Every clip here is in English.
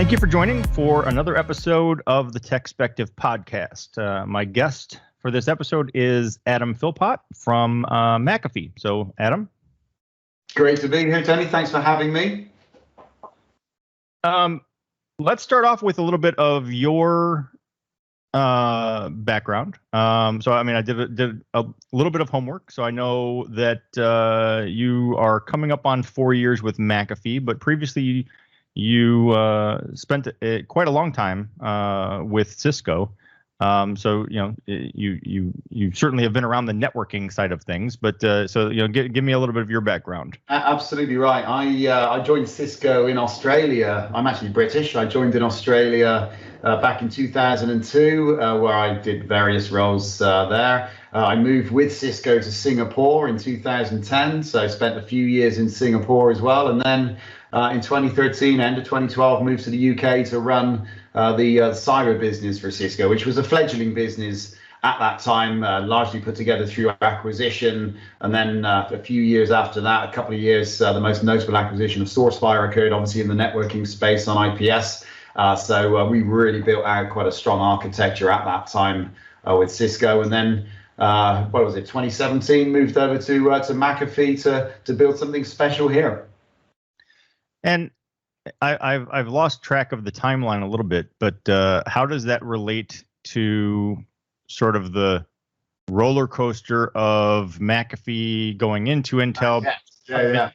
Thank you for joining for another episode of the TechSpective podcast. My guest for this episode is Adam Philpott from McAfee. So, Adam. Great to be here, Tony. Thanks for having me. Let's start off with a little bit of your background. I did a little bit of homework. So I know that you are coming up on 4 years with McAfee, but previously you spent quite a long time with Cisco. So you certainly have been around the networking side of things. But give me a little bit of your background. Absolutely right. I joined Cisco in Australia. I'm actually British. I joined in Australia back in 2002, where I did various roles there. I moved with Cisco to Singapore in 2010, so I spent a few years in Singapore as well. And then in 2013, end of 2012, moved to the UK to run the cyber business for Cisco, which was a fledgling business at that time, largely put together through acquisition. And then a few years after that, a couple of years, the most notable acquisition of SourceFire occurred, obviously in the networking space on IPS. So we really built out quite a strong architecture at that time with Cisco. And then 2017, moved over to McAfee to build something special here. And I've lost track of the timeline a little bit, but how does that relate to sort of the roller coaster of McAfee going into Intel? Yeah.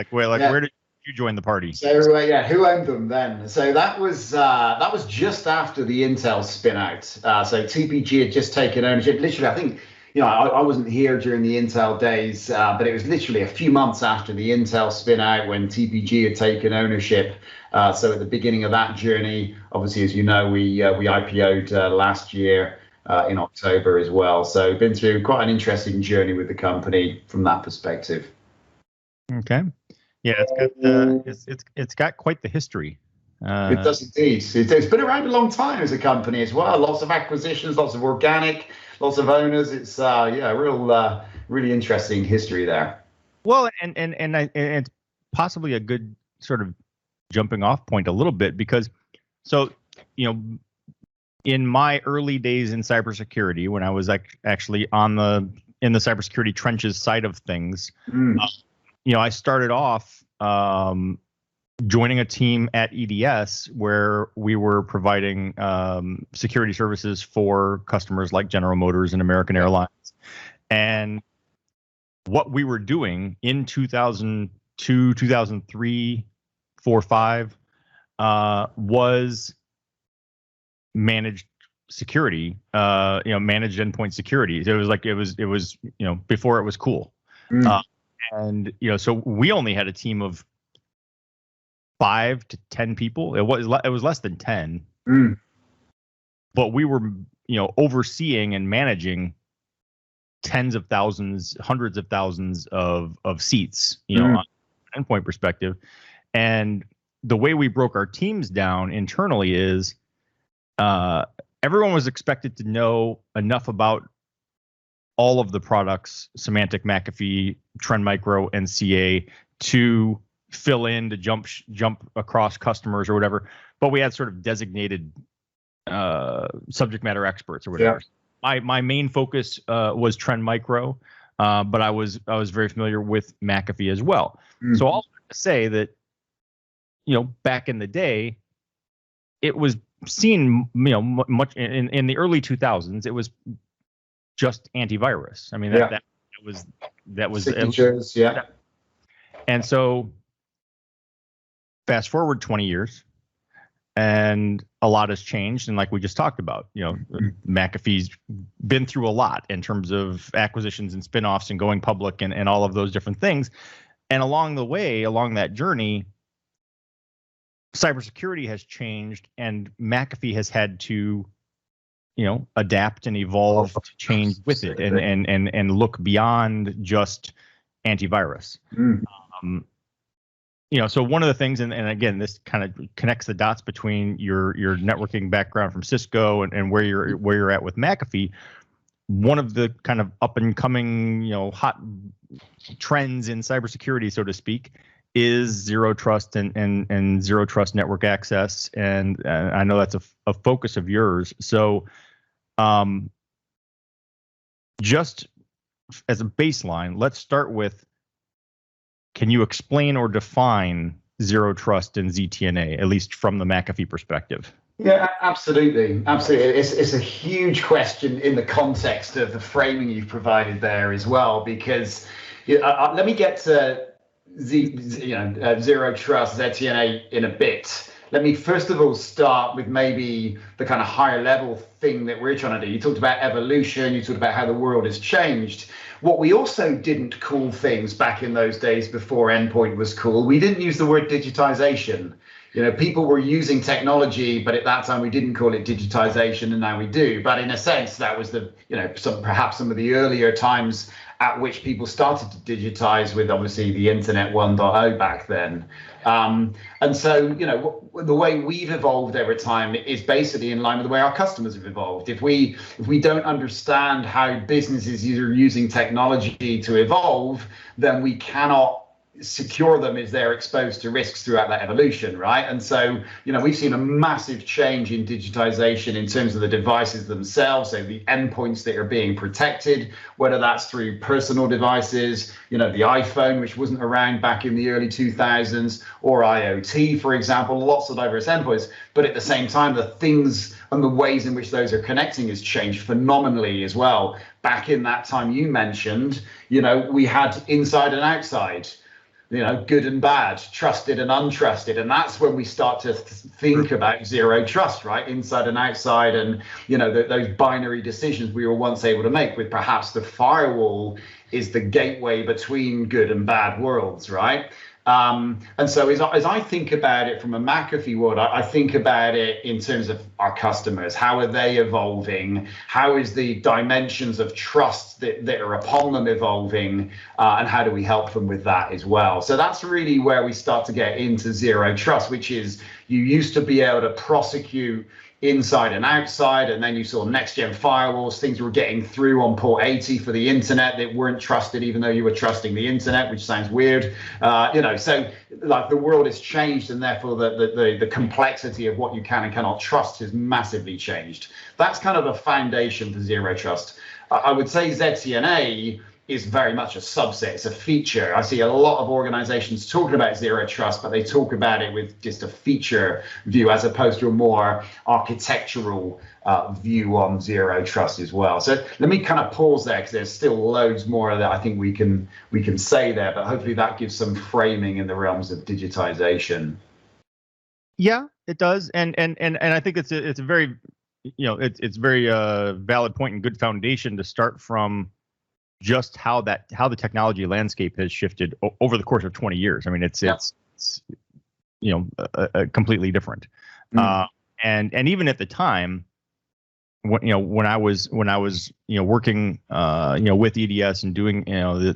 Where did you join the party? So who owned them then? So that was just after the Intel spin out. So TPG had just taken ownership. Literally, I think, I wasn't here during the Intel days, but it was literally a few months after the Intel spin out when TPG had taken ownership. So at the beginning of that journey, obviously, as you know, we IPO'd last year in October as well. So been through quite an interesting journey with the company from that perspective. Okay. Yeah, it's got quite the history. It does indeed. It's been around a long time as a company as well. Lots of acquisitions, lots of organic, lots of owners. It's really interesting history there. Well, and it's possibly a good sort of jumping off point a little bit because, in my early days in cybersecurity, when I was actually in the cybersecurity trenches side of things, I started off joining a team at EDS where we were providing security services for customers like General Motors and American Airlines. And what we were doing in 2002, 2003, 4, 5 was managed security, managed endpoint security. It was before it was cool. And so we only had a team of 5 to 10 people. It was less than 10, but we were overseeing and managing tens of thousands, hundreds of thousands of seats, on an endpoint perspective. And the way we broke our teams down internally is everyone was expected to know enough about all of the products, Symantec, McAfee, Trend Micro, and CA, to fill in, to jump across customers or whatever. But we had sort of designated subject matter experts or whatever. Yeah. My main focus was Trend Micro, but I was very familiar with McAfee as well. So I'll say that back in the day, it was seen much in the early 2000s. It was just antivirus. I mean, that was signatures, yeah. And so fast forward 20 years and a lot has changed. And like we just talked about, McAfee's been through a lot in terms of acquisitions and spinoffs and going public and all of those different things. And along the way, along that journey, cybersecurity has changed and McAfee has had to adapt and evolve to change with it and look beyond just antivirus. So one of the things, and again, this kind of connects the dots between your networking background from Cisco and where you're at with McAfee. One of the kind of up and coming, hot trends in cybersecurity, so to speak, is zero trust and zero trust network access, and I know that's a focus of yours. So, just as a baseline, let's start with: can you explain or define zero trust and ZTna, at least from the McAfee perspective? Yeah, absolutely. Absolutely. It's a huge question in the context of the framing you've provided there as well, because let me get to zero trust, ZTna in a bit. Let me first of all start with maybe the kind of higher level thing that we're trying to do. You talked about evolution, you talked about how the world has changed. What we also didn't call things back in those days before endpoint was cool, we didn't use the word digitization. People were using technology, but at that time we didn't call it digitization, and now we do. But in a sense, that was perhaps some of the earlier times at which people started to digitize, with obviously the internet 1.0 back then. And so, the way we've evolved over time is basically in line with the way our customers have evolved. If we don't understand how businesses are using technology to evolve, then we cannot secure them as they're exposed to risks throughout that evolution, right? And so, we've seen a massive change in digitization in terms of the devices themselves, so the endpoints that are being protected, whether that's through personal devices, the iPhone, which wasn't around back in the early 2000s, or IoT, for example, lots of diverse endpoints. But at the same time, the things and the ways in which those are connecting has changed phenomenally as well. Back in that time you mentioned, we had inside and outside, good and bad, trusted and untrusted. And that's when we start to think about zero trust, right? Inside and outside, and, those binary decisions we were once able to make, with perhaps the firewall is the gateway between good and bad worlds, right? And so as I think about it from a McAfee world, I think about it in terms of our customers. How are they evolving? How is the dimensions of trust that are upon them evolving? And how do we help them with that as well? So that's really where we start to get into zero trust, which is you used to be able to prosecute inside and outside, and then you saw next-gen firewalls, things were getting through on port 80 for the internet that weren't trusted, even though you were trusting the internet, which sounds weird. So like the world has changed, and therefore the complexity of what you can and cannot trust has massively changed. That's kind of a foundation for zero trust. I would say ZTna is very much a subset. It's a feature. I see a lot of organizations talking about zero trust, but they talk about it with just a feature view as opposed to a more architectural view on zero trust as well. So let me kind of pause there, because there's still loads more that I think we can say there, but hopefully that gives some framing in the realms of digitization. Yeah, it does. And I think it's a very, it's very valid point and good foundation to start from, just how the technology landscape has shifted over the course of 20 years. I mean, it's completely different. And even at the time, when I was working with EDS and doing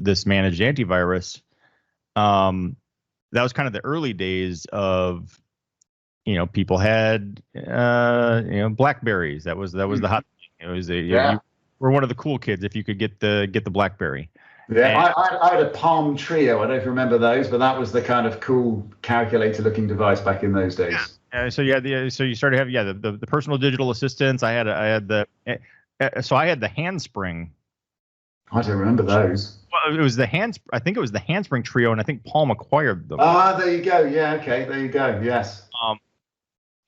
this managed antivirus, that was kind of the early days of people had BlackBerries. That was the hot thing. It was you were one of the cool kids if you could get the BlackBerry. Yeah, I had a Palm Trio. I don't know if you remember those, but that was the kind of cool calculator-looking device back in those days. So you started having the personal digital assistants. I had the handspring. I don't remember those. Well, it was I think it was the handspring Trio, and I think Palm acquired them. Ah, there you go. Yeah, okay, there you go. Yes.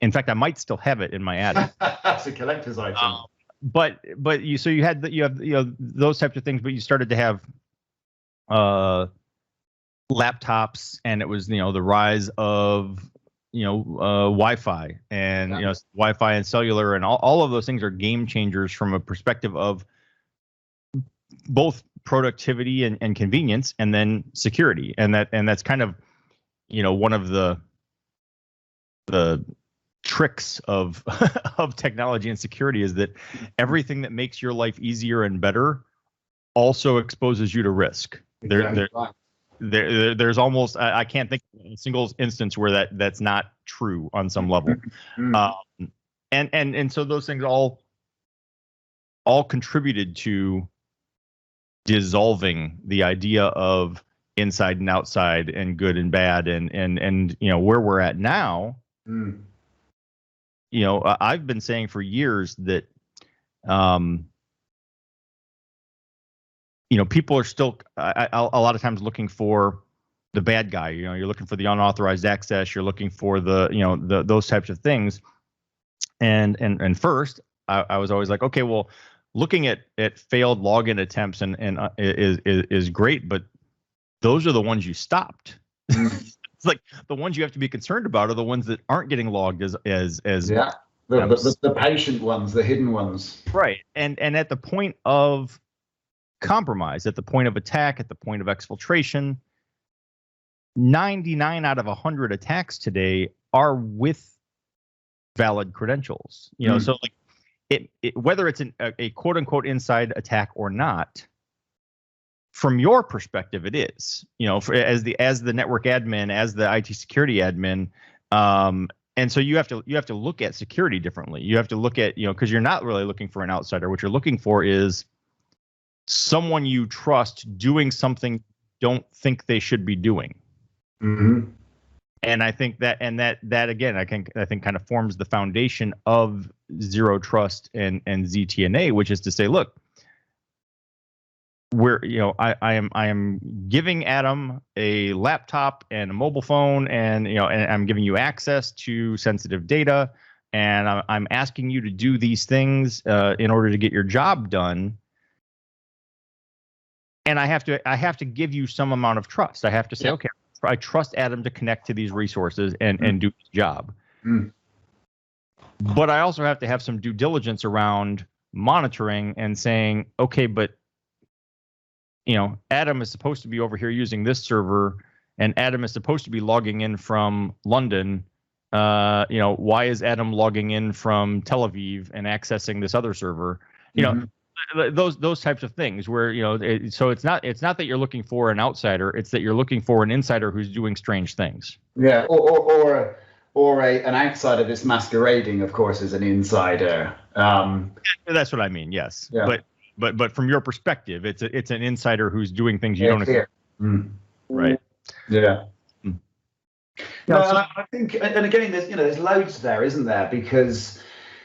In fact, I might still have it in my attic. That's a collector's item. But you have those types of things, but you started to have laptops, and it was the rise of Wi-Fi and Wi-Fi and cellular, and all of those things are game changers from a perspective of both productivity and convenience, and then security, and that's kind of one of the tricks of of technology and security is that everything that makes your life easier and better also exposes you to risk. There's almost, I can't think of a single instance where that's not true on some level. And so those things all contributed to dissolving the idea of inside and outside and good and bad and where we're at now. I've been saying for years that people are still a lot of times looking for the bad guy. You're looking for the unauthorized access. You're looking for those types of things. And first, I was always like, okay, well, looking at failed login attempts is great, but those are the ones you stopped. It's like the ones you have to be concerned about are the ones that aren't getting logged as the patient ones, the hidden ones. Right. And at the point of compromise, at the point of attack, at the point of exfiltration, 99 out of 100 attacks today are with valid credentials. So like whether it's a quote unquote inside attack or not, from your perspective, it is. As the network admin, as the IT security admin, and so you have to look at security differently. You have to look at because you're not really looking for an outsider. What you're looking for is someone you trust doing something you don't think they should be doing. And I think that again, I think kind of forms the foundation of zero trust and ZTna, which is to say, look, I am giving Adam a laptop and a mobile phone, and I'm giving you access to sensitive data, and I'm asking you to do these things in order to get your job done. And I have to give you some amount of trust. I have to say, okay, I trust Adam to connect to these resources and do his job. But I also have to have some due diligence around monitoring and saying, okay, but Adam is supposed to be over here using this server, and Adam is supposed to be logging in from London. Why is Adam logging in from Tel Aviv and accessing this other server? Those types of things where so it's not that you're looking for an outsider, it's that you're looking for an insider who's doing strange things. Yeah, or an outsider that's masquerading, of course, as an insider. That's what I mean. Yes, yeah. But from your perspective, it's an insider who's doing things you don't expect. Right. Yeah. I think, and again, there's loads there, isn't there? Because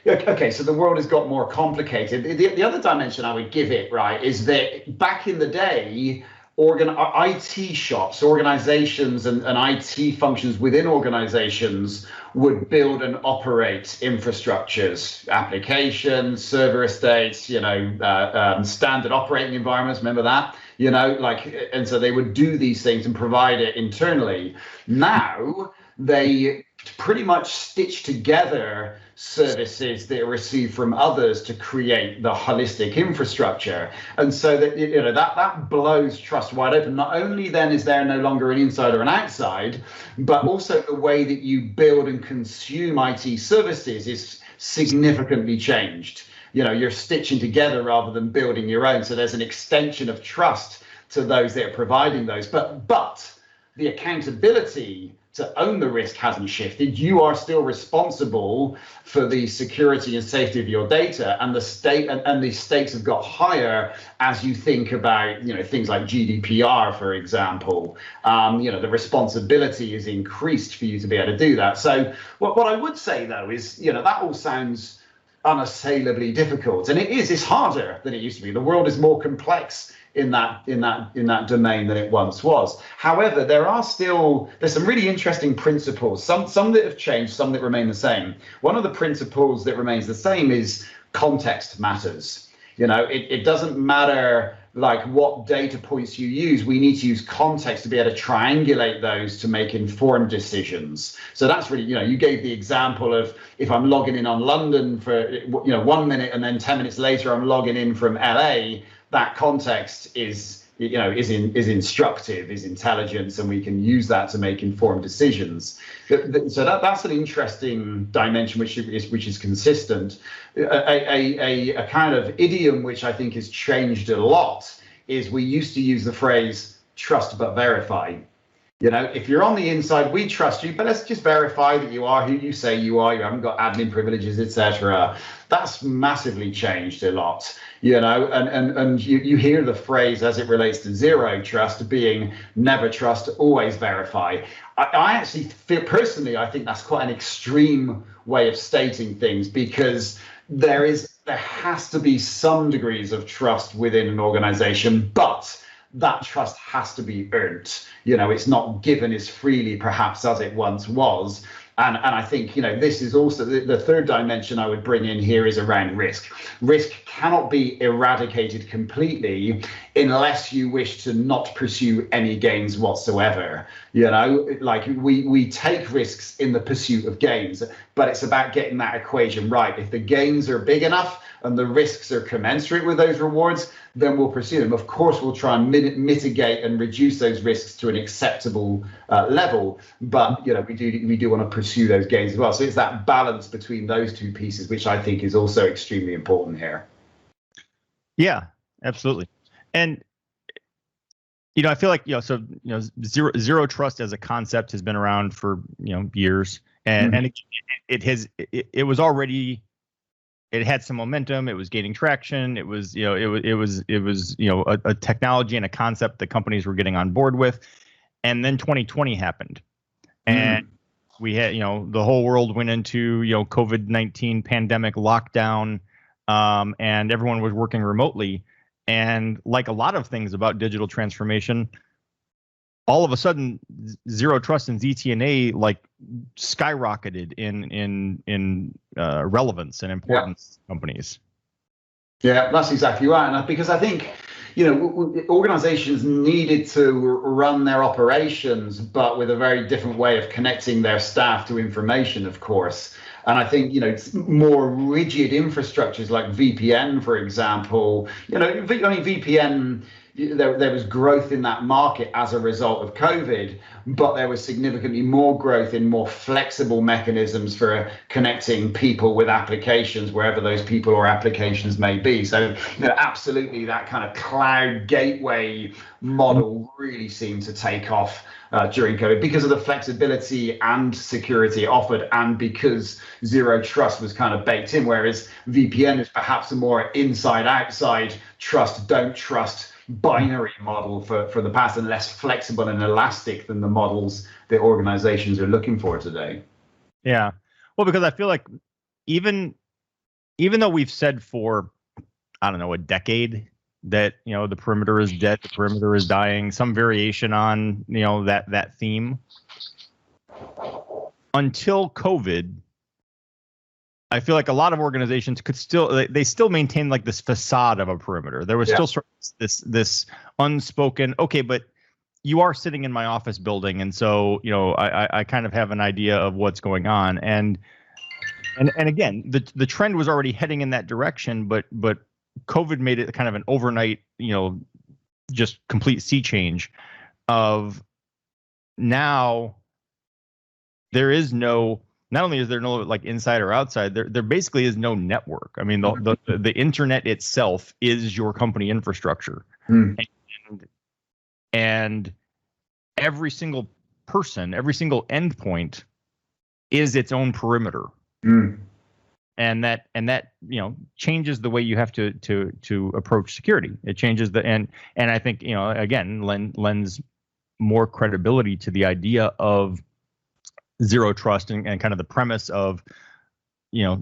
okay, so the world has got more complicated. The other dimension I would give it, right, is that back in the day, IT shops, organizations, and IT functions within organizations would build and operate infrastructures, applications, server estates, standard operating environments. Remember that? And so they would do these things and provide it internally. Now they pretty much stitch together services that are received from others to create the holistic infrastructure. And so that that blows trust wide open. Not only then is there no longer an inside or an outside, but also the way that you build and consume IT services is significantly changed. You're stitching together rather than building your own. So there's an extension of trust to those that are providing those. But the accountability to own the risk hasn't shifted. You are still responsible for the security and safety of your data, and the stakes have got higher as you think about things like GDPR, for example. The responsibility is increased for you to be able to do that. So what I would say though is that all sounds unassailably difficult, and it's harder than it used to be. The world is more complex in that domain than it once was. However, there's some really interesting principles, some that have changed, some that remain the same. One of the principles that remains the same is context matters. It doesn't matter like what data points you use. We need to use context to be able to triangulate those to make informed decisions. So that's really, you gave the example of if I'm logging in on London for 1 minute and then 10 minutes later I'm logging in from LA. That context is instructive, is intelligence, and we can use that to make informed decisions. So that's an interesting dimension, which is consistent. A kind of idiom which I think has changed a lot is we used to use the phrase "trust but verify." You know, if you're on the inside, we trust you, but let's just verify that you are who you say you are. You haven't got admin privileges, etc. That's massively changed a lot, you know, and you hear the phrase as it relates to zero trust being never trust, always verify. I actually feel personally, I think that's quite an extreme way of stating things, because there has to be some degrees of trust within an organization, but that trust has to be earned. You know, it's not given as freely perhaps as it once was. And I think, you know, this is also the third dimension I would bring in here is around risk. Risk cannot be eradicated completely unless you wish to not pursue any gains whatsoever. You know, like we take risks in the pursuit of gains, but it's about getting that equation right. If the gains are big enough and the risks are commensurate with those rewards, then we'll pursue them. Of course, we'll try and mitigate and reduce those risks to an acceptable level, but you know, we do want to pursue those gains as well. So it's that balance between those two pieces, which I think is also extremely important here. Yeah, absolutely. And you know, I feel like, you know, so, you know, zero trust as a concept has been around for, you know, years, and it was already, it had some momentum. It was gaining traction. It was, you know, it was you know, a technology and a concept that companies were getting on board with. And then 2020 happened, and we had, you know, the whole world went into, you know, COVID-19 pandemic lockdown, and everyone was working remotely. And like a lot of things about digital transformation, all of a sudden, zero trust and ZTna like skyrocketed in relevance and importance to companies. Yeah, that's exactly right. And because I think, you know, organizations needed to run their operations, but with a very different way of connecting their staff to information, of course. And I think, you know, more rigid infrastructures like VPN, for example, you know, I mean, VPN, there was growth in that market as a result of COVID, but there was significantly more growth in more flexible mechanisms for connecting people with applications, wherever those people or applications may be. So, you know, absolutely, that kind of cloud gateway model really seemed to take off during COVID because of the flexibility and security offered, and because zero trust was kind of baked in, whereas VPN is perhaps a more inside-outside trust, don't trust binary model for the past, and less flexible and elastic than the models that organizations are looking for today. Yeah, well, because I feel like even though we've said for, I don't know, a decade that, you know, the perimeter is dead, the perimeter is dying, some variation on, you know, that theme, until COVID, I feel like a lot of organizations could they still maintain like this facade of a perimeter. There was still sort of this unspoken, okay, but you are sitting in my office building, and so, you know, I kind of have an idea of what's going on. And again, the trend was already heading in that direction, but COVID made it kind of an overnight, you know, just complete sea change of now there is no, not only is there no like inside or outside, there basically is no network. I mean, the internet itself is your company infrastructure. And every single person, every single endpoint is its own perimeter. And that, you know, changes the way you have to approach security. It changes and I think, you know, again, lends more credibility to the idea of zero trust and kind of the premise of, you know,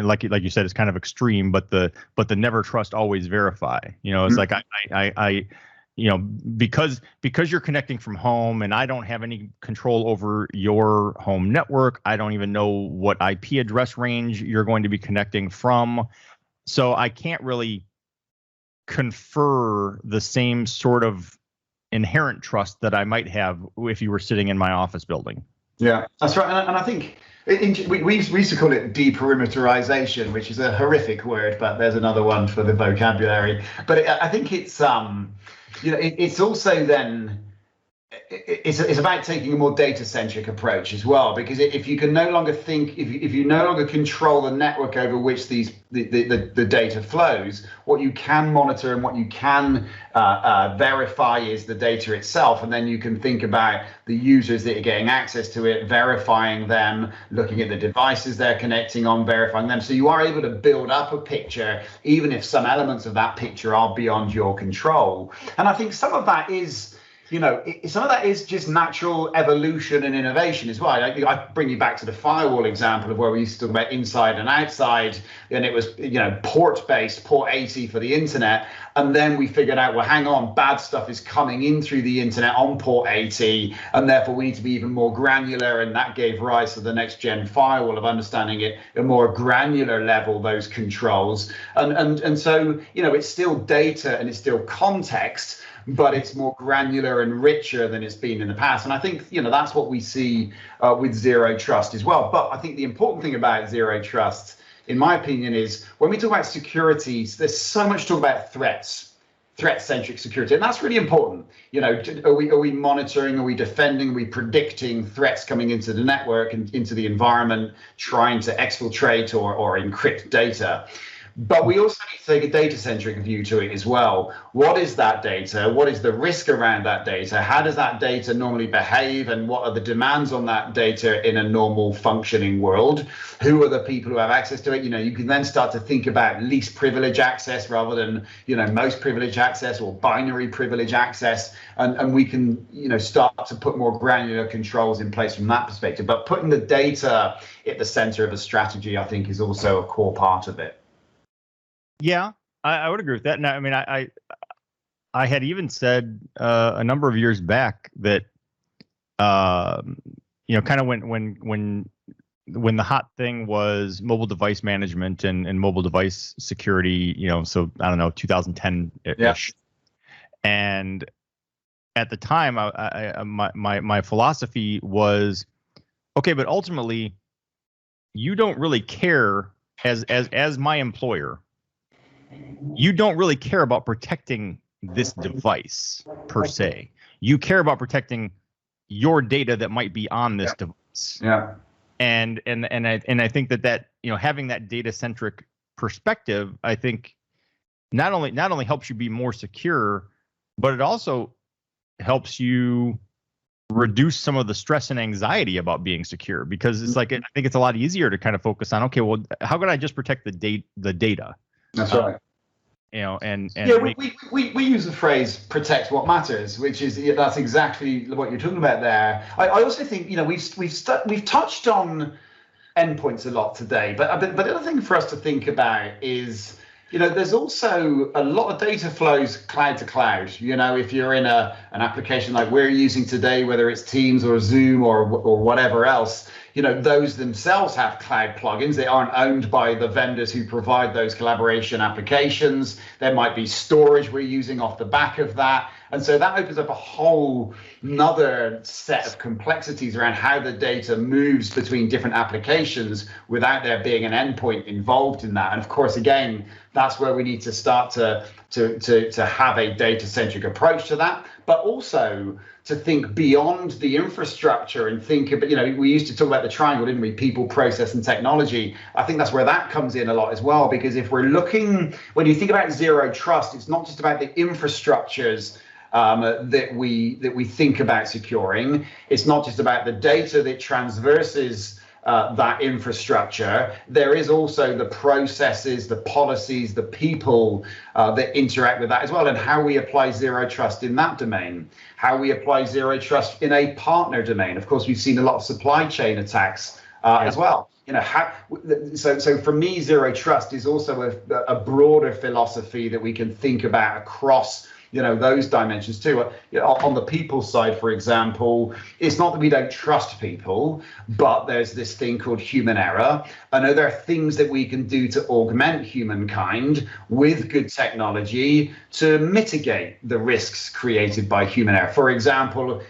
like you said, it's kind of extreme, but the never trust, always verify. You know, it's like I you know, because you're connecting from home and I don't have any control over your home network. I don't even know what IP address range you're going to be connecting from. So I can't really confer the same sort of inherent trust that I might have if you were sitting in my office building. Yeah, that's right. And I think we used to call it deperimeterization, which is a horrific word, but there's another one for the vocabulary. But I think it's, you know, it's also then it's about taking a more data-centric approach as well, because if you can no longer think, if you no longer control the network over which the data flows, what you can monitor and what you can verify is the data itself, and then you can think about the users that are getting access to it, verifying them, looking at the devices they're connecting on, verifying them. So you are able to build up a picture, even if some elements of that picture are beyond your control. And I think some of that is, some of that is just natural evolution and innovation as well. I bring you back to the firewall example of where we used to talk about inside and outside, and it was, port-based, port 80 for the internet. And then we figured out, well, hang on, bad stuff is coming in through the internet on port 80, and therefore we need to be even more granular. And that gave rise to the next gen firewall of understanding it at a more granular level, those controls. And so, it's still data and it's still context, but it's more granular and richer than it's been in the past. And I think, that's what we see with zero trust as well. But I think the important thing about zero trust, in my opinion, is when we talk about security, there's so much talk about threat-centric security, and that's really important. Are we monitoring, are we defending, are we predicting threats coming into the network and into the environment, trying to exfiltrate or encrypt data? But we also need to take a data-centric view to it as well. What is that data? What is the risk around that data? How does that data normally behave? And what are the demands on that data in a normal functioning world? Who are the people who have access to it? You can then start to think about least privilege access rather than, most privilege access or binary privilege access. And we can, start to put more granular controls in place from that perspective. But putting the data at the center of a strategy, I think, is also a core part of it. Yeah, I would agree with that. And I mean, I had even said a number of years back that, kind of when the hot thing was mobile device management and mobile device security, so I don't know, 2010-ish. Yeah. And at the time, my philosophy was, okay, but ultimately, you don't really care as my employer. You don't really care about protecting this device per se. You care about protecting your data that might be on this device. Yeah. And I think that having that data centric perspective, I think not only helps you be more secure, but it also helps you reduce some of the stress and anxiety about being secure, because it's like, I think it's a lot easier to kind of focus on, okay, well, how can I just protect the data? That's right. And we use the phrase "protect what matters," which is that's exactly what you're talking about there. I also think we've touched on endpoints a lot today, but the other thing for us to think about is there's also a lot of data flows cloud to cloud. If you're in an application like we're using today, whether it's Teams or Zoom or whatever else, those themselves have cloud plugins. They aren't owned by the vendors who provide those collaboration applications. There might be storage we're using off the back of that. And so that opens up a whole nother set of complexities around how the data moves between different applications without there being an endpoint involved in that. And of course, again, that's where we need to start to have a data-centric approach to that, but also to think beyond the infrastructure and think about, we used to talk about the triangle, didn't we? People, process, and technology. I think that's where that comes in a lot as well, because if we're looking, when you think about zero trust, it's not just about the infrastructures that we think about securing. It's not just about the data that transverses that infrastructure. There is also the processes, the policies, the people that interact with that as well, and how we apply zero trust in that domain, how we apply zero trust in a partner domain. Of course, we've seen a lot of supply chain attacks as well. So for me, zero trust is also a broader philosophy that we can think about across those dimensions too. On the people side, for example, it's not that we don't trust people, but there's this thing called human error. I know there are things that we can do to augment humankind with good technology to mitigate the risks created by human error. For example,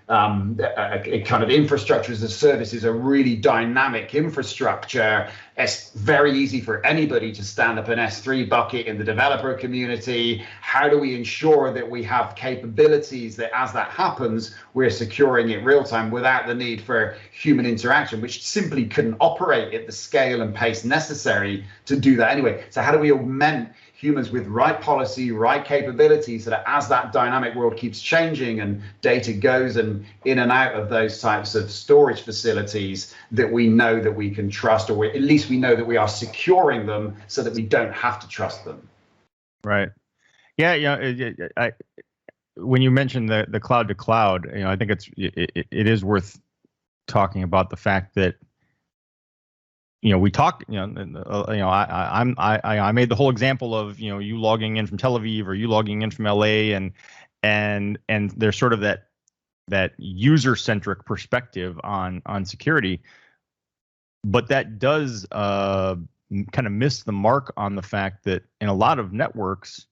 a kind of infrastructure as a service is a really dynamic infrastructure. It's very easy for anybody to stand up an S3 bucket in the developer community. How do we ensure that we have capabilities that as that happens, we're securing it real time without the need for human interaction, which simply couldn't operate at the scale and pace necessary to do that anyway? So how do we augment humans with right policy, right capabilities, so that as that dynamic world keeps changing and data goes and in and out of those types of storage facilities, that we know that we can trust, or at least we know that we are securing them so that we don't have to trust them. Right. Yeah. When you mentioned the cloud to cloud, I think it is worth talking about the fact that we talk, I made the whole example of, you logging in from Tel Aviv or you logging in from LA, and there's sort of that user-centric perspective on security, but that does kind of miss the mark on the fact that in a lot of networks,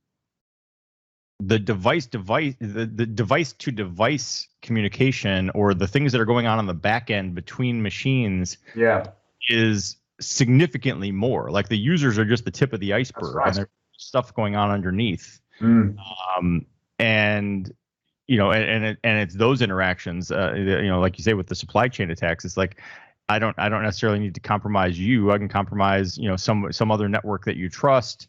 the device to device communication, or the things that are going on the back end between machines, is significantly more. Like, the users are just the tip of the iceberg, right, and there's stuff going on underneath. And it's those interactions, like you say, with the supply chain attacks. It's like, I don't necessarily need to compromise you. I can compromise, some other network that you trust,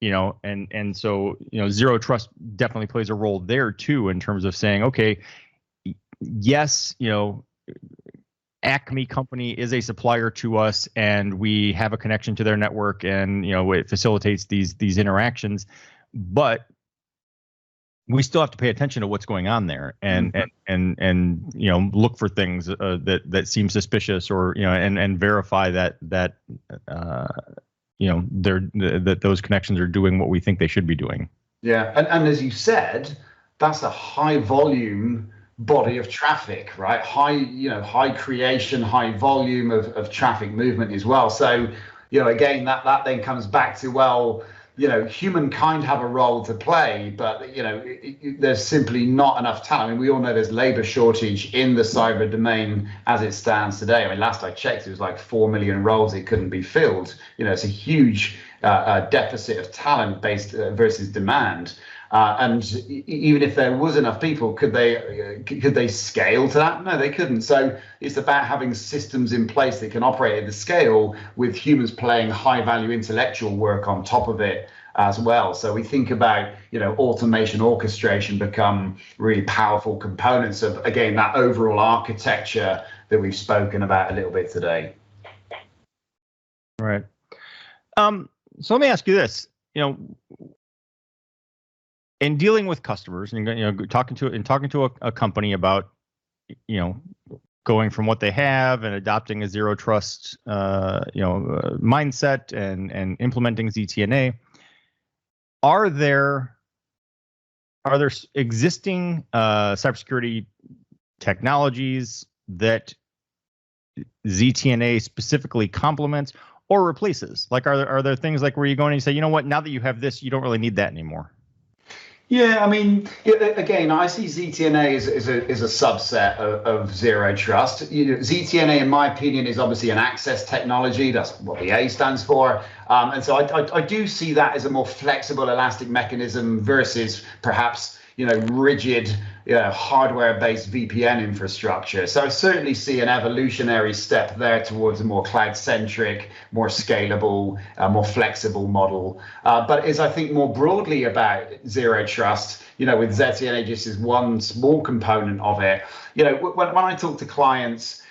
and so, zero trust definitely plays a role there too, in terms of saying, okay, yes, Acme company is a supplier to us, and we have a connection to their network, and it facilitates these interactions, but we still have to pay attention to what's going on there, and look for things that seem suspicious, or and verify that those connections are doing what we think they should be doing. Yeah, and as you said, that's a high volume body of traffic, right? High creation, high volume of traffic movement as well. So, again, that then comes back to, well, humankind have a role to play, but there's simply not enough talent. I mean, we all know there's labor shortage in the cyber domain as it stands today. I mean, last I checked, it was like 4 million roles that couldn't be filled. It's a huge deficit of talent based versus demand. And even if there was enough people, could they scale to that? No, they couldn't. So it's about having systems in place that can operate at the scale, with humans playing high value intellectual work on top of it as well. So we think about, automation, orchestration become really powerful components of, again, that overall architecture that we've spoken about a little bit today. Right. So let me ask you this, in dealing with customers, and talking to a company about, going from what they have and adopting a zero trust, mindset and implementing ZTna, are there existing cybersecurity technologies that ZTna specifically complements or replaces? Like, are there things like where you go in and you say, you know what, now that you have this, you don't really need that anymore? Yeah, I mean, again, I see ZTna as a subset of zero trust. ZTna, in my opinion, is obviously an access technology. That's what the A stands for. And so I do see that as a more flexible, elastic mechanism versus perhaps, rigid, hardware-based VPN infrastructure. So I certainly see an evolutionary step there towards a more cloud-centric, more scalable, more flexible model. But as I think more broadly about zero trust, with ZTna just as one small component of it, when I talk to clients,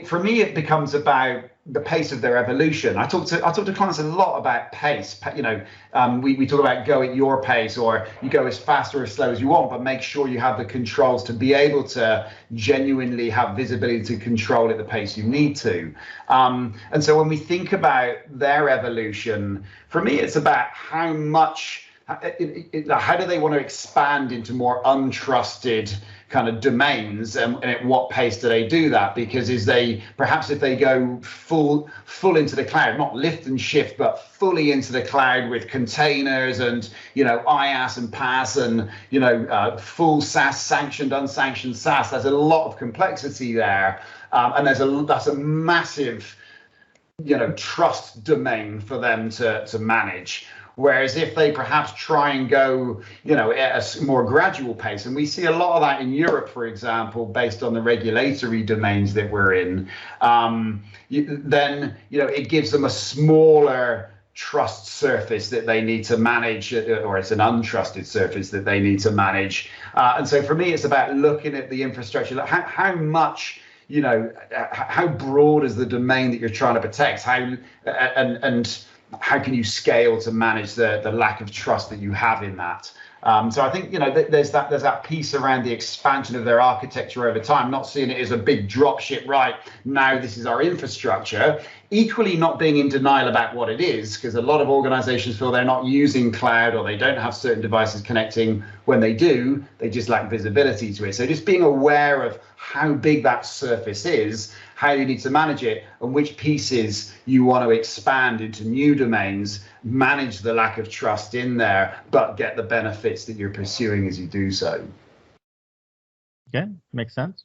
for me, it becomes about the pace of their evolution. I talk to clients a lot about pace. We talk about go at your pace, or you go as fast or as slow as you want, but make sure you have the controls to be able to genuinely have visibility to control at the pace you need to. And so when we think about their evolution, for me, it's about how do they want to expand into more untrusted kind of domains, and at what pace do they do that? Because if they go full into the cloud, not lift and shift, but fully into the cloud with containers and IaaS and PaaS and full SaaS, sanctioned, unsanctioned SaaS, there's a lot of complexity there, and that's a massive trust domain for them to manage. Whereas if they perhaps try and go, at a more gradual pace, and we see a lot of that in Europe, for example, based on the regulatory domains that we're in, then, it gives them a smaller trust surface that they need to manage, or it's an untrusted surface that they need to manage. And so for me, it's about looking at the infrastructure, like how much, how broad is the domain that you're trying to protect? And how can you scale to manage the lack of trust that you have in that? So I think there's that piece around the expansion of their architecture over time, not seeing it as a big drop ship, right? Now this is our infrastructure. Equally not being in denial about what it is, because a lot of organizations feel they're not using cloud or they don't have certain devices connecting. When they do, they just lack visibility to it. So just being aware of how big that surface is, how you need to manage it, and which pieces you want to expand into new domains, manage the lack of trust in there, but get the benefits that you're pursuing as you do so. Okay, makes sense.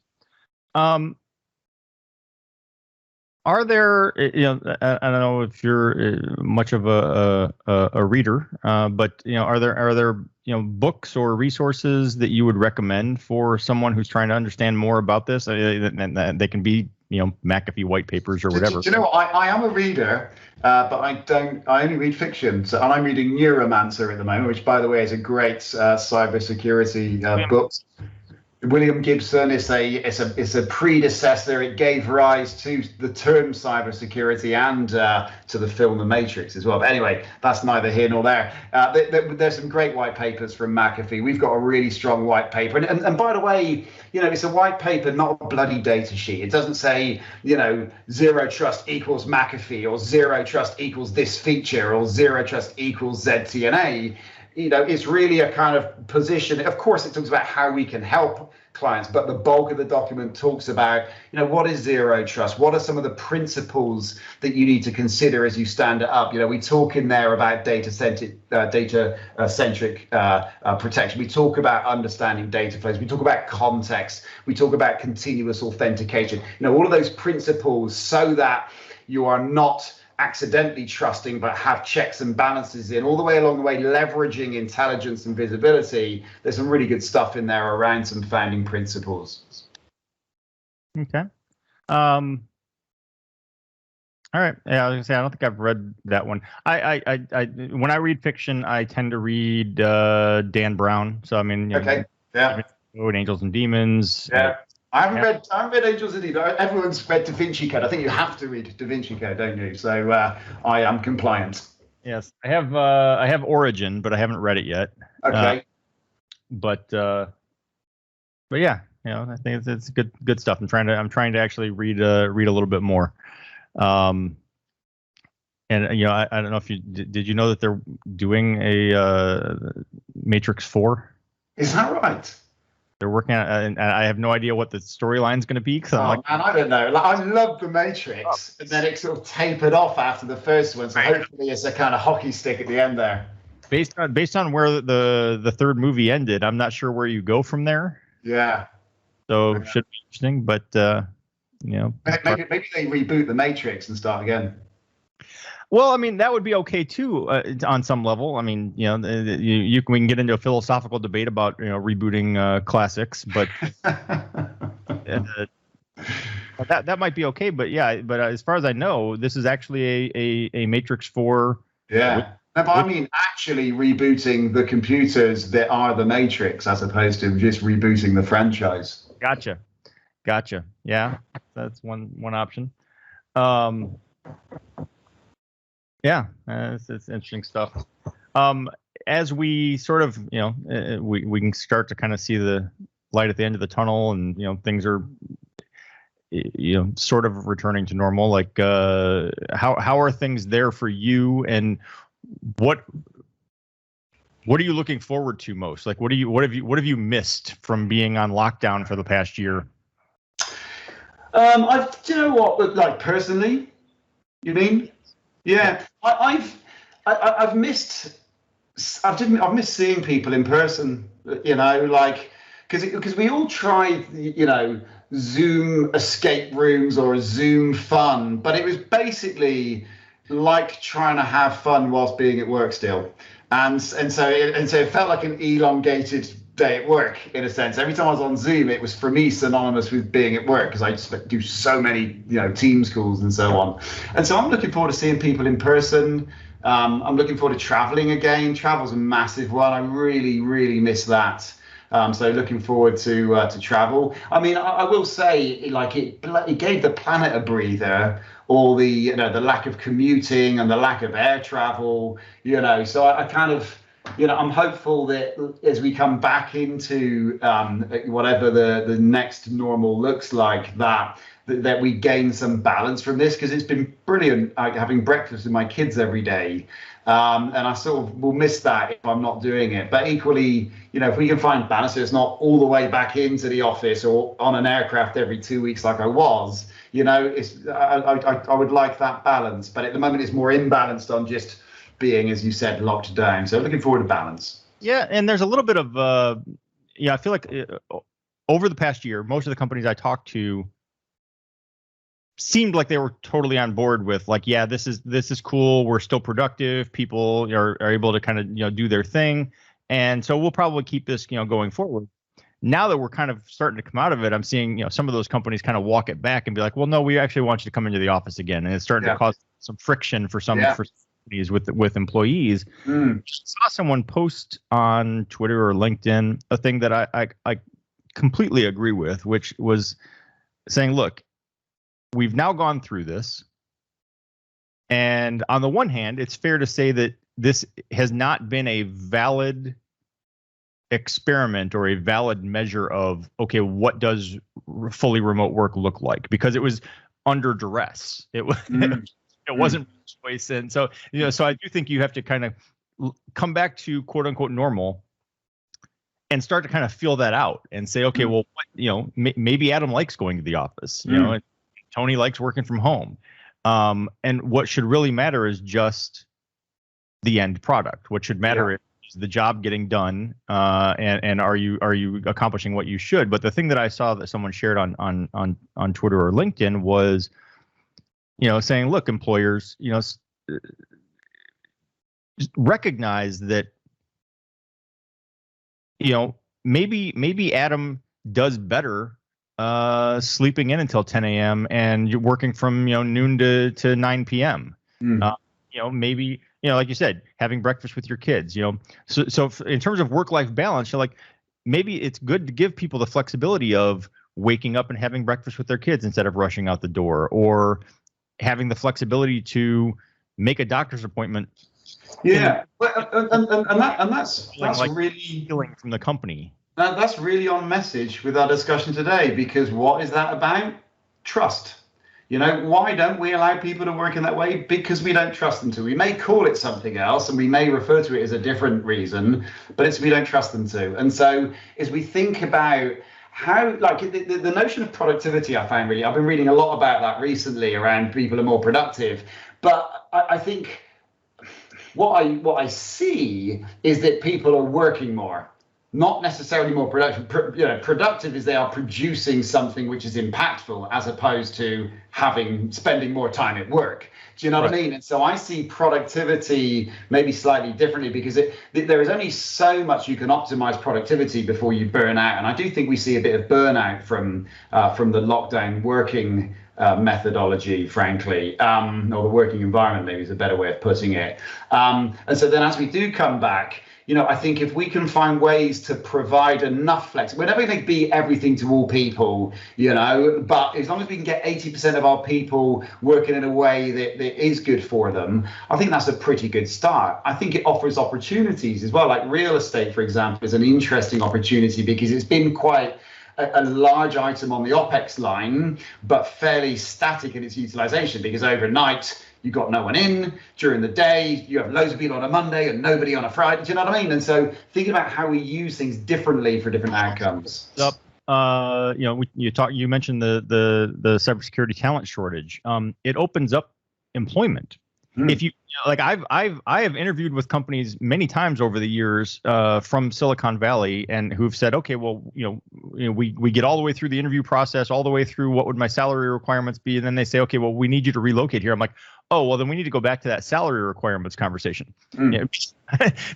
Are there, I don't know if you're much of a reader, but are there books or resources that you would recommend for someone who's trying to understand more about this? And they can be McAfee white papers or whatever. Do you know what? I am a reader, but I only read fiction. So, and I'm reading Neuromancer at the moment, which, by the way, is a great cybersecurity book. William Gibson is a predecessor. It gave rise to the term cybersecurity and to the film The Matrix as well. But anyway, that's neither here nor there. There's some great white papers from McAfee. We've got a really strong white paper. And by the way, it's a white paper, not a bloody data sheet. It doesn't say, zero trust equals McAfee, or zero trust equals this feature, or zero trust equals ZTna. It's really a kind of position. Of course, it talks about how we can help clients, but the bulk of the document talks about, what is zero trust? What are some of the principles that you need to consider as you stand it up? We talk in there about data-centric protection. We talk about understanding data flows. We talk about context. We talk about continuous authentication. All of those principles, so that you are not accidentally trusting, but have checks and balances in all the way along the way, leveraging intelligence and visibility. There's some really good stuff in there around some founding principles. Okay. All right. Yeah, I was gonna say I don't think I've read that one. I when I read fiction, I tend to read Dan Brown. So I mean, okay, yeah, Angels and Demons. Yeah. I haven't read Angels and Demons. Everyone's read Da Vinci Code. I think you have to read Da Vinci Code, don't you? So I am compliant. Yes, I have Origin, but I haven't read it yet. Okay. But yeah, I think it's good stuff. I'm trying to actually read a little bit more. And I don't know if did you know that they're doing a Matrix 4? Is that right? They're working on it, and I have no idea what the storyline's going to be. Man, I don't know. I love The Matrix, and then it sort of tapered off after the first one. So hopefully it's a kind of hockey stick at the end there. Based on where the third movie ended, I'm not sure where you go from there. Yeah. So should be interesting, but maybe they reboot The Matrix and start again. Well, I mean, that would be okay too, on some level. I mean, we can get into a philosophical debate about rebooting classics, but that might be okay. But yeah, but as far as I know, this is actually a Matrix 4. Yeah, but I mean, actually rebooting the computers that are the Matrix, as opposed to just rebooting the franchise. Gotcha. Yeah, that's one option. Yeah, it's interesting stuff. As we sort of, we can start to kind of see the light at the end of the tunnel, and things are, sort of returning to normal. Like, how are things there for you, and what What are you looking forward to most? Like, what have you missed from being on lockdown for the past year? Do you know what? Like personally, you mean? Yeah, I've missed seeing people in person. You know, like because we all tried, you know, Zoom escape rooms or Zoom fun, but it was basically like trying to have fun whilst being at work still. And so it felt like an elongated day at work in a sense. Every time I was on Zoom, it was for me synonymous with being at work because I just do so many, you know, Teams calls and so on. And so I'm looking forward to seeing people in person. I'm looking forward to traveling again. Travel's a massive one. I really, really miss that. So looking forward to travel. I mean, I will say, like it gave the planet a breather. All the, you know, the lack of commuting and the lack of air travel, you know. So I kind of, you know, I'm hopeful that as we come back into whatever the next normal looks like, that we gain some balance from this, because it's been brilliant having breakfast with my kids every day. And I sort of will miss that if I'm not doing it. But equally, you know, if we can find balance, so it's not all the way back into the office or on an aircraft every 2 weeks like I was, you know, I would like that balance. But at the moment, it's more imbalanced on just being, as you said, locked down. So looking forward to balance. Yeah, and there's a little bit of, I feel like over the past year, most of the companies I talked to seemed like they were totally on board with, like, yeah, this is cool. We're still productive. People are able to kind of, you know, do their thing. And so we'll probably keep this, you know, going forward. Now that we're kind of starting to come out of it, I'm seeing, you know, some of those companies kind of walk it back and be like, well, no, we actually want you to come into the office again. And it's starting to cause some friction for some companies with employees. Saw someone post on Twitter or LinkedIn a thing that I completely agree with, which was saying, look, we've now gone through this. And on the one hand, it's fair to say that this has not been a valid experiment or a valid measure of, okay, what does fully remote work look like? Because it was under duress. It was it wasn't choice. And so, you know, so I do think you have to kind of come back to quote unquote normal and start to kind of feel that out and say, okay, well, you know, maybe Adam likes going to the office, you know, and Tony likes working from home. And what should really matter is just the end product. What should matter is the job getting done, and are you accomplishing what you should? But the thing that I saw that someone shared on Twitter or LinkedIn was, you know, saying, look, employers, you know, recognize that, you know, maybe Adam does better sleeping in until 10 a.m. and you're working from, you know, noon to 9 p.m. You know, maybe, you know, like you said, having breakfast with your kids, you know, so in terms of work-life balance, you're like, maybe it's good to give people the flexibility of waking up and having breakfast with their kids instead of rushing out the door, or having the flexibility to make a doctor's appointment. Yeah, and that's like really feeling from the company. That's really on message with our discussion today, because what is that about? Trust. You know, why don't we allow people to work in that way? Because we don't trust them to. We may call it something else and we may refer to it as a different reason, but it's we don't trust them to. And so as we think about how, like the notion of productivity, I've been reading a lot about that recently around people are more productive. But I think what I see is that people are working more. Not necessarily more productive. Productive is they are producing something which is impactful, as opposed to spending more time at work. Do you know what I mean? And so I see productivity maybe slightly differently, because there is only so much you can optimize productivity before you burn out. And I do think we see a bit of burnout from the lockdown working methodology, frankly, or the working environment, maybe is a better way of putting it. And so then as we do come back, you know, I think if we can find ways to provide enough flexibility, we're never going to be everything to all people, you know, but as long as we can get 80% of our people working in a way that is good for them, I think that's a pretty good start. I think it offers opportunities as well. Like real estate, for example, is an interesting opportunity because it's been quite a large item on the OPEX line, but fairly static in its utilization, because overnight you've got no one in. During the day, you have loads of people on a Monday and nobody on a Friday. Do you know what I mean? And so thinking about how we use things differently for different outcomes. Yep. You mentioned the cybersecurity talent shortage. It opens up employment. If you like, I have interviewed with companies many times over the years from Silicon Valley, and who've said, okay, well, we get all the way through the interview process, all the way through what would my salary requirements be, and then they say, okay, well, we need you to relocate here. I'm like, oh, well, then we need to go back to that salary requirements conversation.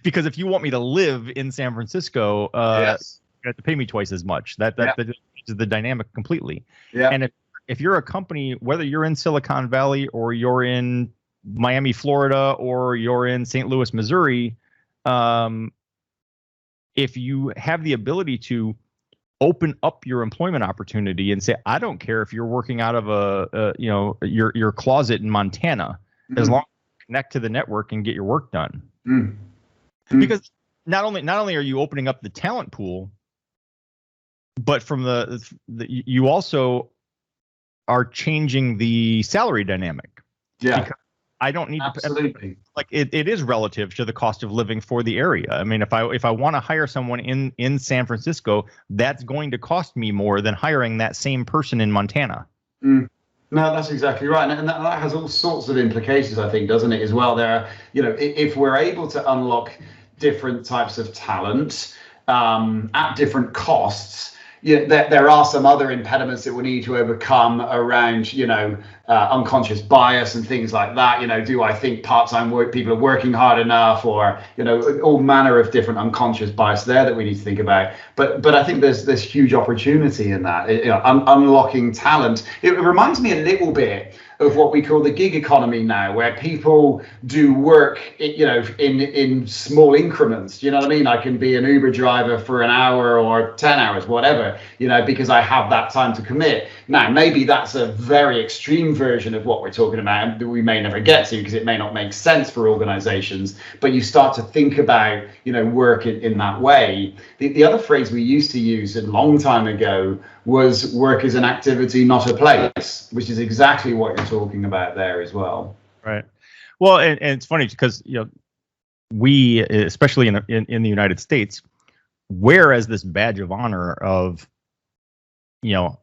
Because if you want me to live in San Francisco, yes, you have to pay me twice as much. That changes the dynamic completely. Yeah. And if you're a company, whether you're in Silicon Valley or you're in Miami, Florida, or you're in St. Louis, Missouri, if you have the ability to open up your employment opportunity and say, I don't care if you're working out of your closet in Montana, as long as you connect to the network and get your work done. Because not only are you opening up the talent pool, but from you also are changing the salary dynamic. Yeah. Because I don't need absolutely to, like it is relative to the cost of living for the area. I mean, if I want to hire someone in San Francisco, that's going to cost me more than hiring that same person in Montana. No, that's exactly right, and that has all sorts of implications, I think, doesn't it, as well? There, if we're able to unlock different types of talent at different costs, there are some other impediments that we need to overcome around, unconscious bias and things like that. Do I think part-time people are working hard enough, or, all manner of different unconscious bias there that we need to think about. But I think there's huge opportunity in that, unlocking talent. It reminds me a little bit of what we call the gig economy now, where people do work, in small increments. Do you know what I mean? I can be an Uber driver for an hour or 10 hours, whatever, because I have that time to commit. Now, maybe that's a very extreme version of what we're talking about, and that we may never get to because it may not make sense for organizations. But you start to think about, work in that way. The other phrase we used to use a long time ago was work is an activity, not a place, which is exactly what you're talking about there as well. Right. Well, and it's funny because we, especially in the United States, wear as this badge of honor of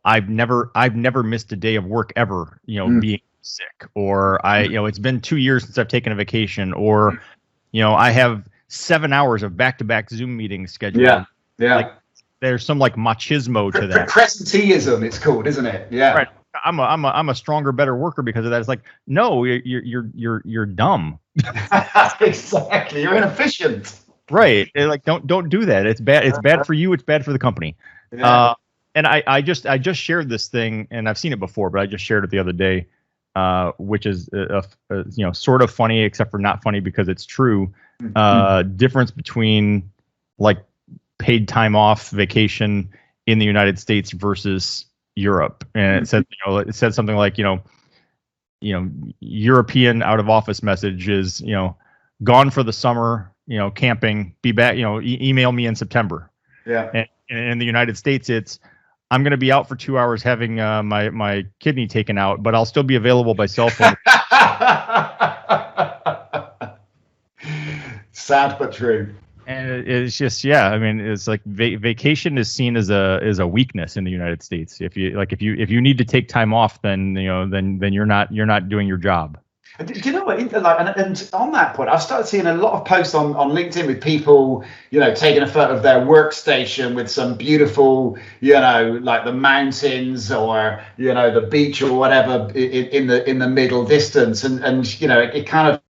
I've never missed a day of work ever, being sick, or it's been 2 years since I've taken a vacation, or I have 7 hours of back-to-back Zoom meetings scheduled. Yeah. Like, there's some like machismo to that. Presenteeism, it's called, isn't it? Yeah. Right. I'm a stronger, better worker because of that. It's like, no, you're dumb. Exactly. You're inefficient. Right. Like, don't do that. It's bad. It's bad for you. It's bad for the company. Yeah. And I just shared this thing, and I've seen it before, but I just shared it the other day, which is sort of funny, except for not funny because it's true. Difference between like paid time off vacation in the United States versus Europe, and it said something like European out of office message is gone for the summer, camping, be back, email me in September. Yeah. And in the United States, it's I'm going to be out for 2 hours having my kidney taken out, but I'll still be available by cell phone. Sad but true. And it's just, I mean, it's like vacation is seen as a weakness in the United States. If you need to take time off, then then you're not doing your job. Do you know what? And on that point, I've started seeing a lot of posts on LinkedIn with people, taking a photo of their workstation with some beautiful, like the mountains or the beach or whatever in the middle distance, and it kind of.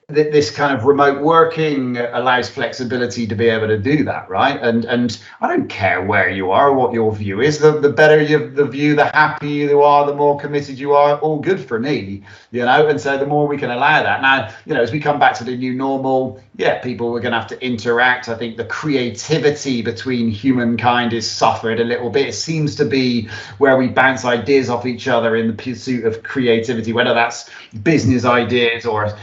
This kind of remote working allows flexibility to be able to do that, right? And I don't care where you are or what your view is. The better the view, the happier you are, the more committed you are. All good for me, And so the more we can allow that. Now, as we come back to the new normal, people are going to have to interact. I think the creativity between humankind is suffered a little bit. It seems to be where we bounce ideas off each other in the pursuit of creativity, whether that's business ideas or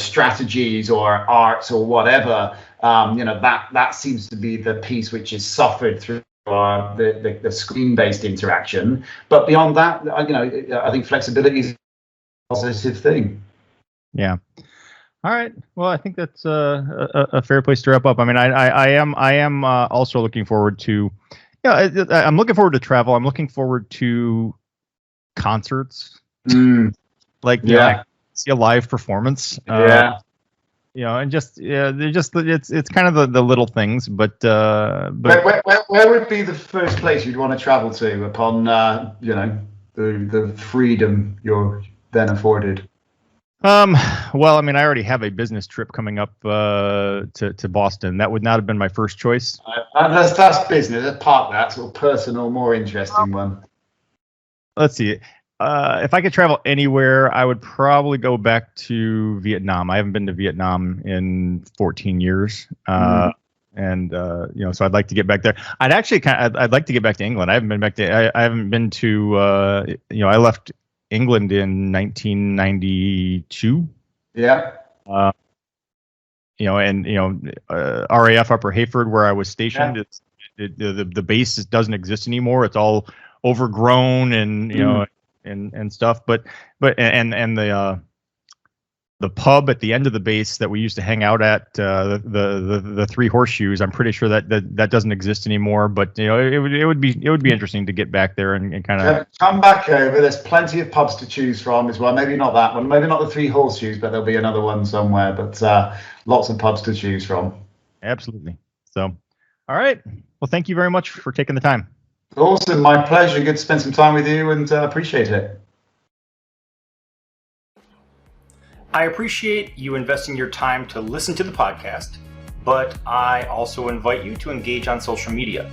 strategies or arts or whatever. That seems to be the piece which is suffered through the screen-based interaction. But beyond that, I think flexibility is a positive thing. Yeah. All right. Well, I think that's a fair place to wrap up. I mean, I am also looking forward to, I'm looking forward to travel. I'm looking forward to concerts. Like, see a live performance. And just it's kind of the little things, but where would be the first place you'd want to travel to upon the freedom you're then afforded? Well, I mean, I already have a business trip coming up to Boston. That would not have been my first choice. That's business. Let's park that sort of personal, more interesting one. Let's see. If I could travel anywhere, I would probably go back to Vietnam. I haven't been to Vietnam in 14 years. So I'd like to get back there. I'd like to get back to England. I haven't been back to, I haven't been to, I left England in 1992. Yeah. RAF Upper Heyford, where I was stationed, the base doesn't exist anymore. It's all overgrown and, and stuff, but the pub at the end of the base that we used to hang out at, the Three Horseshoes, I'm pretty sure that doesn't exist anymore. But it would be interesting to get back there and kind of come back over. There's plenty of pubs to choose from as well. Maybe not that one, maybe not the Three Horseshoes, but there'll be another one somewhere. But lots of pubs to choose from. Absolutely. So, all right. Well, thank you very much for taking the time. Awesome. My pleasure. Good to spend some time with you, and appreciate it. I appreciate you investing your time to listen to the podcast, but I also invite you to engage on social media.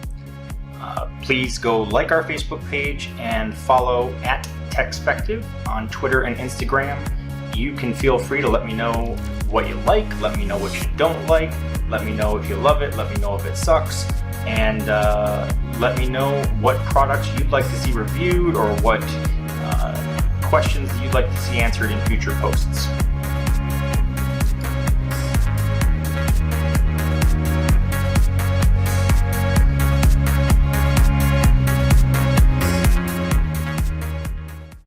Please go like our Facebook page and follow at TechSpective on Twitter and Instagram. You can feel free to let me know what you like, let me know what you don't like, let me know if you love it, let me know if it sucks, and let me know what products you'd like to see reviewed or what questions you'd like to see answered in future posts.